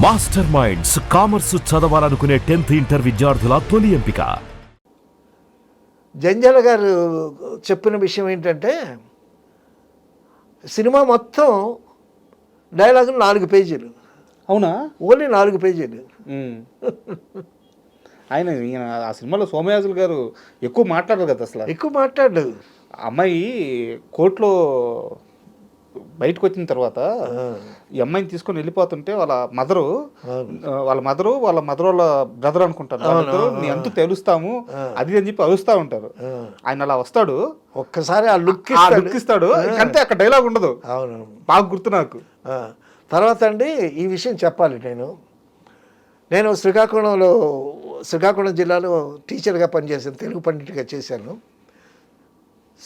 Master minds commerce చదవాలనుకునే 10th inter విద్యార్థుల తొలి ఎంపిక. జంజాల గారు చెప్పిన విషయం ఏంటంటే సినిమా మొత్తం డైలాగులు 4 పేజీలు. అవునా? ఓన్లీ 4 పేజీలు. ఈయన ఆ సినిమాలో సోమయాజులు గారు ఎక్కువ మాట్లాడరు కదా, అసలు ఎక్కువ మాట్లాడు. అమ్మాయి కోర్టులో బయటకు వచ్చిన తర్వాత ఈ అమ్మాయిని తీసుకొని వెళ్ళిపోతుంటే వాళ్ళ మదరు వాళ్ళ బ్రదర్ అనుకుంటారు, నీ అంతు తెలుస్తాము అది అని చెప్పి అరుస్తూ ఉంటారు. ఆయన అలా వస్తాడు, ఒక్కసారి ఆ లుక్ ఇస్తాడు, అంతే, అక్కడ డైలాగ్ ఉండదు. అవును, బాగా గుర్తు నాకు. తర్వాత అండి ఈ విషయం చెప్పాలి. నేను శ్రీకాకుళం జిల్లాలో టీచర్గా పనిచేశాను, తెలుగు పండిట్గా చేశాను.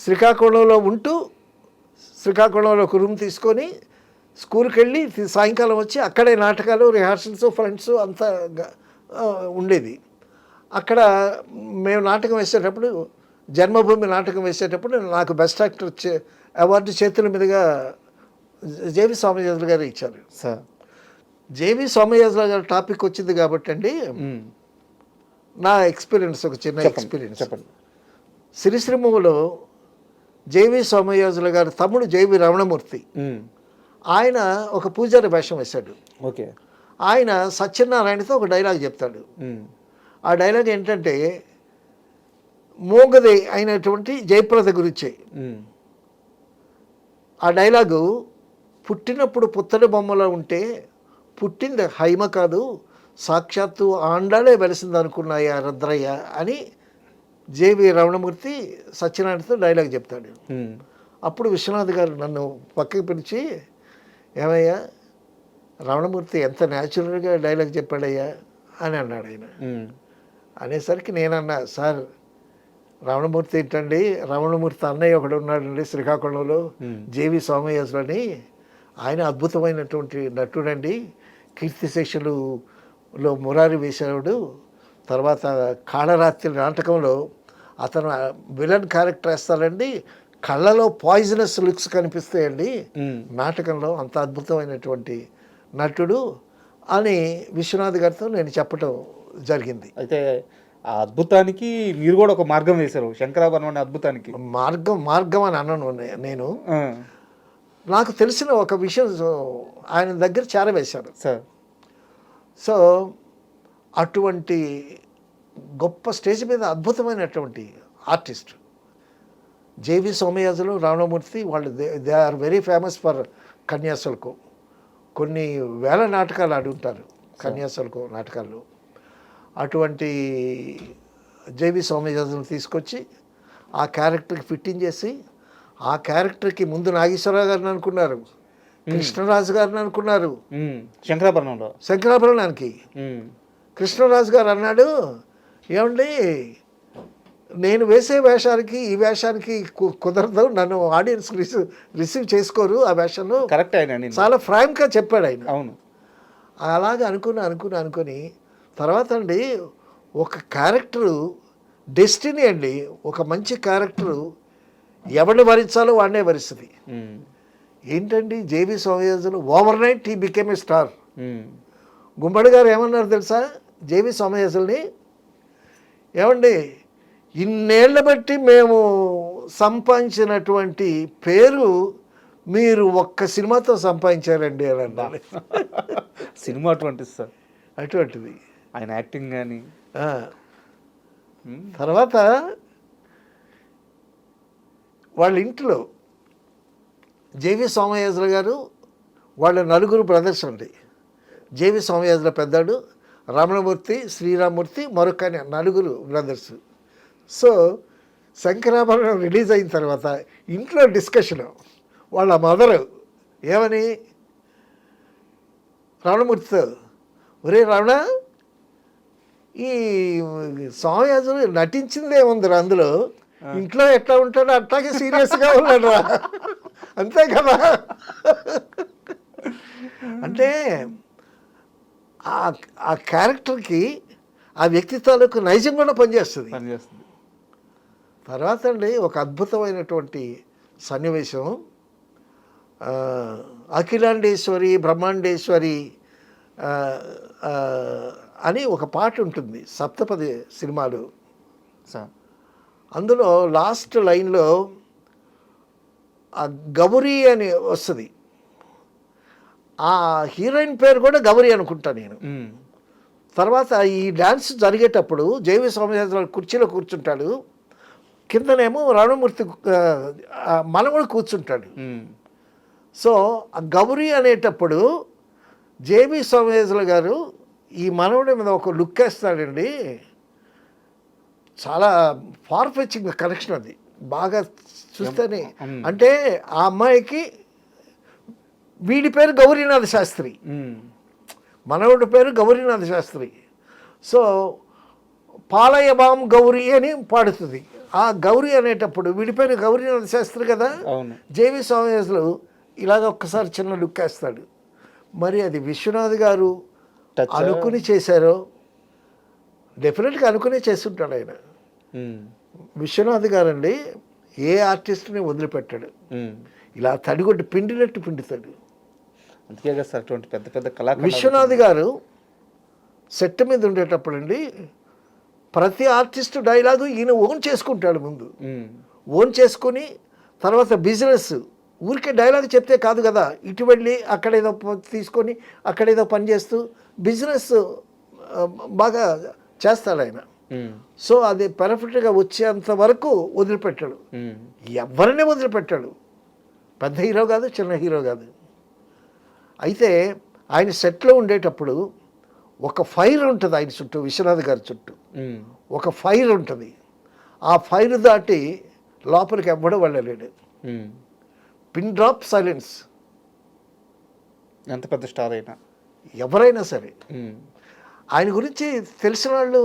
శ్రీకాకుళంలో ఉంటూ శ్రీకాకుళంలో ఒక రూమ్ తీసుకొని స్కూల్కి వెళ్ళి సాయంకాలం వచ్చి అక్కడే నాటకాలు, రిహార్సల్స్, ఫ్రెండ్స్ అంతా ఉండేది. అక్కడ మేము నాటకం వేసేటప్పుడు, జన్మభూమి నాటకం వేసేటప్పుడు నాకు బెస్ట్ యాక్టర్ అవార్డు చేతుల మీదుగా జేవి సోమయాజులు గారు ఇచ్చారు. సార్, జేవి సోమయాజులు గారు టాపిక్ వచ్చింది కాబట్టి అండి, నా ఎక్స్పీరియన్స్ ఒక చిన్న ఎక్స్పీరియన్స్ చెప్పండి. సిరిశ్రీములో జేవి సోమయాజులు గారు తమ్ముడు జేవి రమణమూర్తి, ఆయన ఒక పూజారి వేషం వేశాడు. ఓకే. ఆయన సత్యనారాయణతో ఒక డైలాగ్ చెప్తాడు. ఆ డైలాగ్ ఏంటంటే మోగది అయినటువంటి జయప్రద గురించే. ఆ డైలాగు, పుట్టినప్పుడు పుత్తడి బొమ్మలో ఉంటే పుట్టింది హైమ కాదు, సాక్షాత్తు ఆండాలే వెలిసింది అనుకున్నాయా రుద్రయ్య అని జేవి రమణమూర్తి సత్యనారాయణతో డైలాగ్ చెప్తాడు. అప్పుడు విశ్వనాథ్ గారు నన్ను పక్కకి పిలిచి, ఏమయ్యా రమణమూర్తి ఎంత న్యాచురల్గా డైలాగ్ చెప్పాడయ్యా అని అన్నాడు ఆయన. అనేసరికి నేనన్నా, సార్ రమణమూర్తి ఏంటండి, రమణమూర్తి అన్నయ్య ఒకడు ఉన్నాడండి శ్రీకాకుళంలో, జేవి సోమయాజులు అని, ఆయన అద్భుతమైనటువంటి నటుడండి, కీర్తిశేషులులో మురారి వేసేవాడు. తర్వాత కాళరాత్రి నాటకంలో అతను విలన్ క్యారెక్టర్ వేస్తాడండి, కళ్ళలో పాయిజనస్ లుక్స్ కనిపిస్తాయండి నాటకంలో, అంత అద్భుతమైనటువంటి నటుడు అని విశ్వనాథ్ గారితో నేను చెప్పడం జరిగింది. అయితే ఆ అద్భుతానికి మీరు కూడా ఒక మార్గం వేశారు, శంకరాభరణం అనే అద్భుతానికి. మార్గం అని అన్నాను నేను. నాకు తెలిసిన ఒక విషయం ఆయన దగ్గర చేరవేశాను సార్. సో అటువంటి గొప్ప స్టేజ్ మీద అద్భుతమైనటువంటి ఆర్టిస్ట్ జేవి సోమయాజులు, రావణమూర్తి, వాళ్ళు they are very famous for Kanyasulkam. కొన్ని వేల నాటకాలు ఆడి ఉంటారు కన్యాశుల్కం నాటకాల్లో. అటువంటి జేవి సోమయాజులు తీసుకొచ్చి ఆ క్యారెక్టర్కి ఫిట్టింగ్ చేసి, ఆ క్యారెక్టర్కి ముందు నాగేశ్వరరావు గారిని అనుకున్నారు, కృష్ణరాజు గారిని అనుకున్నారు. శంకరాభరణానికి కృష్ణరాజు గారు అన్నాడు, ఏమండి నేను వేసే వేషానికి ఈ వేషానికి కుదరదు, నన్ను ఆడియన్స్ రిసీవ్ చేసుకోరు ఆ వేషంలో. కరెక్ట్, ఆయన చాలా ఫ్రాంక్గా చెప్పాడు ఆయన. అవును. అలాగే అనుకుని తర్వాత అండి ఒక క్యారెక్టరు డెస్టినీ అండి, ఒక మంచి క్యారెక్టరు ఎవరిని భరించాలో వాడినే భరిస్తుంది. ఏంటండి JV Somayajulu overnight he became a star. Gummadi garu ఏమన్నారు తెలుసా జేవి సోమయాజుల్ని, ఏమండి ఇన్నేళ్ల బట్టి మేము సంపాదించినటువంటి పేరు మీరు ఒక్క సినిమాతో సంపాదించారండి అని అన్నారు. సినిమా అటువంటిది ఆయన యాక్టింగ్ కానీ. తర్వాత వాళ్ళ ఇంట్లో జేవి సోమయాజులు గారు, వాళ్ళ 4 బ్రదర్స్ అండి. జేవి సోమయాజుల పెద్దాడు, రమణమూర్తి, శ్రీరామూర్తి, మరొక 4 బ్రదర్స్. సో శంకరాభరణం రిలీజ్ అయిన తర్వాత ఇంట్లో డిస్కషన్, వాళ్ళ మదరు ఏమని రమణమూర్తితో, ఒరే రమణ, ఈ సోమయాజులు నటించిందే ఉంది అందులో, ఇంట్లో ఎట్లా ఉంటాడో అట్లాగే సీరియస్గా ఉన్నాడు రా, అంతే కదా. అంటే ఆ క్యారెక్టర్కి ఆ వ్యక్తి తాలూకు నైజం కూడా పనిచేస్తుంది. తర్వాత అండి ఒక అద్భుతమైనటువంటి సన్నివేశం, అఖిలాండేశ్వరి బ్రహ్మాండేశ్వరి ఆ, ఆ, అని ఒక పాట ఉంటుంది సప్తపది సినిమాలు. సార్ అందులో లాస్ట్ లైన్లో ఆ గౌరీ అని వస్తుంది. ఆ హీరోయిన్ పేరు కూడా గౌరీ అనుకుంటా నేను. తర్వాత ఈ డ్యాన్స్ జరిగేటప్పుడు జేవి సోమయాజులు కుర్చీలో కూర్చుంటాడు, కిందనేమో రామమూర్తి మనవడు కూర్చుంటాడు. సో ఆ గౌరీ అనేటప్పుడు జేవి సోమయాజులు గారు ఈ మనవడి మీద ఒక లుక్ వేస్తాడండి. చాలా ఫార్ ఫెచింగ్ కనెక్షన్ అది, బాగా చూస్తేనే. అంటే ఆ అమ్మాయికి వీడి పేరు గౌరీనాథ శాస్త్రి, మనవడి పేరు గౌరీనాథ శాస్త్రి. సో పాలయబాం గౌరీ అని పాడుతుంది. ఆ గౌరీ అనేటప్పుడు వీడి పేరు గౌరీనాథ శాస్త్రి కదా. జేవి సోమయాజులు ఇలాగ ఒక్కసారి చిన్న లుక్ వేస్తాడు. మరి అది విశ్వనాథ్ గారు అనుకుని చేశారో, డెఫినెట్గా అనుకునే చేస్తుంటాడు ఆయన. విశ్వనాథ్ గారు అండి ఏ ఆర్టిస్ట్ని వదిలిపెట్టాడు, ఇలా తడిగొడ్డు పిండినట్టు పిండుతాడు. అందుకే కదా సార్ అటువంటి పెద్ద పెద్ద కళాకారులు. విశ్వనాథ్ గారు సెట్ మీద ఉండేటప్పుడు అండి ప్రతి ఆర్టిస్టు డైలాగు ఈయన ఓన్ చేసుకుంటాడు. ముందు ఓన్ చేసుకుని తర్వాత బిజినెస్, ఊరికే డైలాగ్ చెప్తే కాదు కదా, ఇటు వెళ్ళి అక్కడేదో తీసుకొని అక్కడేదో పని చేస్తూ బిజినెస్ బాగా చేస్తాడు ఆయన. సో అది పర్ఫెక్ట్గా వచ్చేంత వరకు వదిలిపెట్టాడు, ఎవరిని వదిలిపెట్టాడు. పెద్ద హీరో కాదు, చిన్న హీరో కాదు. అయితే ఆయన సెట్లో ఉండేటప్పుడు ఒక ఫైర్ ఉంటుంది ఆయన చుట్టూ, విశ్వనాథ్ గారి చుట్టూ ఒక ఫైర్ ఉంటుంది. ఆ ఫైర్ దాటి లోపలికి ఎవ్వడూ వెళ్ళలేడు. Pin drop silence. ఎంత పెద్ద స్టార్ అయినా ఎవరైనా సరే ఆయన గురించి తెలిసిన వాళ్ళు,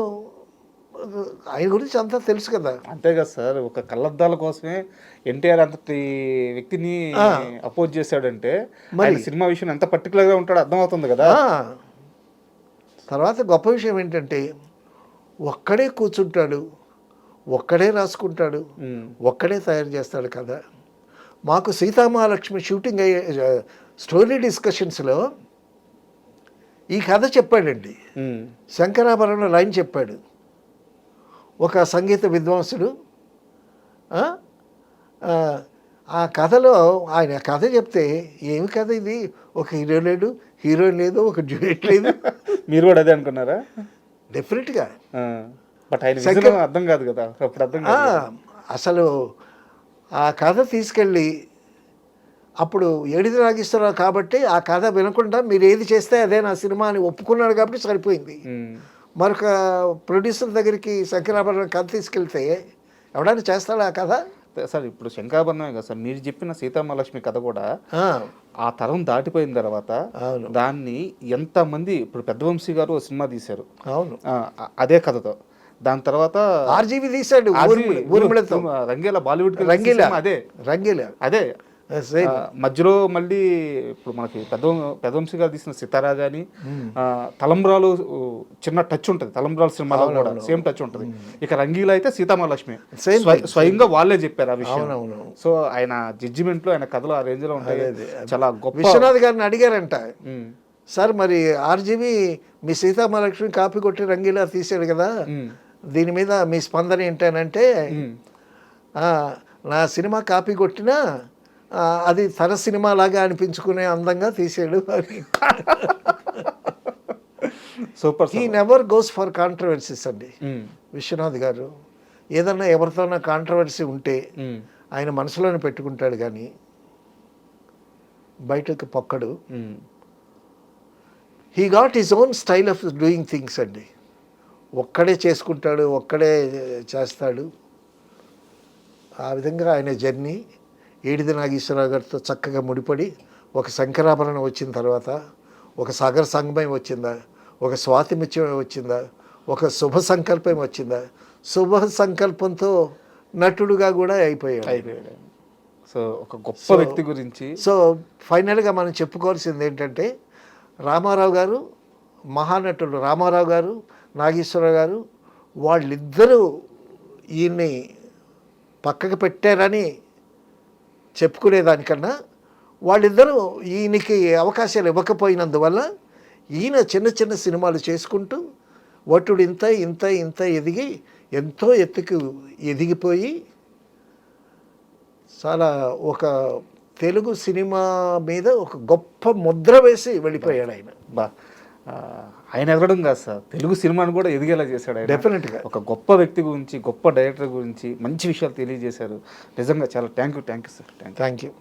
ఆయన గురించి అంతా తెలుసు కదా. అంతే కదా సార్, ఒక కళ్ళద్దాల కోసమే ఎన్టీఆర్ అంతటి వ్యక్తిని అపోజ్ చేశాడంటే మరి సినిమా విషయం ఎంత పర్టికులర్గా ఉంటాడో అర్థమవుతుంది కదా. తర్వాత గొప్ప విషయం ఏంటంటే ఒక్కడే కూర్చుంటాడు, ఒక్కడే రాసుకుంటాడు, ఒక్కడే తయారు చేస్తాడు కదా. మాకు సీతామహాలక్ష్మి షూటింగ్ అయ్యే స్టోరీ డిస్కషన్స్లో ఈ కథ చెప్పాడండి. శంకరాభరణం లైన్ చెప్పాడు. ఒక సంగీత విద్వాంసుడు ఆ కథలో ఆయన కథ చెప్తే, ఏమి కథ ఇది, ఒక హీరో లేడు, హీరోయిన్ లేదు, ఒక డ్యూయట్ లేదు. మీరు కూడా అదే అనుకున్నారా? డెఫినెట్గా. బట్ ఆయన అర్థం కాదు కదా అప్పుడు. అర్థం అసలు ఆ కథ తీసుకెళ్ళి అప్పుడు ఏడిది నాగేశ్వరరావు కాబట్టి ఆ కథ వినకుండా మీరు ఏది చేస్తే అదే నా సినిమా అని ఒప్పుకున్నాడు కాబట్టి సరిపోయింది. మరొక ప్రొడ్యూసర్ దగ్గరికి శంకరాభరణం కథ తీసుకెళ్తే ఎవడైనా చేస్తాడా ఆ కథ? సార్ ఇప్పుడు శంకరాభరణమే కదా సార్, మీరు చెప్పిన సీతామహాలక్ష్మి కథ కూడా ఆ తరం దాటిపోయిన తర్వాత దాన్ని ఎంతమంది, ఇప్పుడు పెద్దవంశీ గారు సినిమా తీశారు అవును అదే కథతో. దాని తర్వాత ఆర్జీవి తీశాడు రంగీలా, బాలీవుడ్ అదే రంగీలా అదే. మధ్యలో మళ్ళీ ఇప్పుడు మనకి పెద్దవంశీ గారు తీసిన సితారా కానీ తలంబ్రాలు చిన్న టచ్ ఉంటుంది, తలంబ్రాలు సినిమాలో కూడా సేమ్ టచ్ ఉంటుంది. ఇక రంగీలా అయితే సీతామహాలక్ష్మి స్వయంగా వాళ్ళే చెప్పారు ఆ విషయం. సో ఆయన జడ్జిమెంట్ లో ఆయన కథలు ఆ రేంజ్ లో ఉంటాయి. చాలా గొప్ప. విశ్వనాథ్ గారిని అడిగారంట, సార్ మరి ఆర్జీవి మీ సీతామహాలక్ష్మి కాపీ కొట్టి రంగీలా తీసాడు కదా, దీని మీద మీ స్పందన ఏంటనంటే, నా సినిమా కాపీ కొట్టినా అది తన సినిమా లాగా అనిపించుకునే అందంగా తీసాడు అని. Super. He never goes for controversies అండి విశ్వనాథ్ గారు. ఏదన్నా ఎవరితోన్నా కాంట్రవర్సీ ఉంటే ఆయన మనసులోనే పెట్టుకుంటాడు కానీ బయటకు పొక్కడు. He got his own style of doing things అండి. ఒక్కడే చేసుకుంటాడు, ఒక్కడే చేస్తాడు. ఆ విధంగా ఆయన జర్నీ ఏడిది నాగేశ్వరరావు గారితో చక్కగా ముడిపడి ఒక శంకరాభరణం వచ్చిన తర్వాత ఒక సాగర సంగమం వచ్చిందా, ఒక స్వాతిమిత్యం వచ్చిందా, ఒక శుభ సంకల్పం వచ్చిందా, శుభ సంకల్పంతో నటుడుగా కూడా అయిపోయాడు. సో ఒక గొప్ప వ్యక్తి గురించి. సో ఫైనల్గా మనం చెప్పుకోవాల్సింది ఏంటంటే, రామారావు గారు మహానటులు, రామారావు గారు నాగేశ్వరరావు గారు వాళ్ళిద్దరూ ఈయన్ని పక్కకు పెట్టారని చెప్పుకునేదానికన్నా వాళ్ళిద్దరూ ఈయనకి అవకాశాలు ఇవ్వకపోయినందువల్ల ఈయన చిన్న చిన్న సినిమాలు చేసుకుంటూ వటుడు ఇంత ఇంత ఇంత ఎదిగి ఎంతో ఎత్తుకు ఎదిగిపోయి చాలా ఒక తెలుగు సినిమా మీద ఒక గొప్ప ముద్ర వేసి వెళ్ళిపోయాడు ఆయన. బా ఆయన ఎదగడం కాదు సార్, తెలుగు సినిమాను కూడా ఎదిగేలా చేశాడు ఆయన. డెఫినెట్గా ఒక గొప్ప వ్యక్తి గురించి, గొప్ప డైరెక్టర్ గురించి మంచి విషయాలు తెలియజేశారు. నిజంగా చాలా thank you sir. Thank you.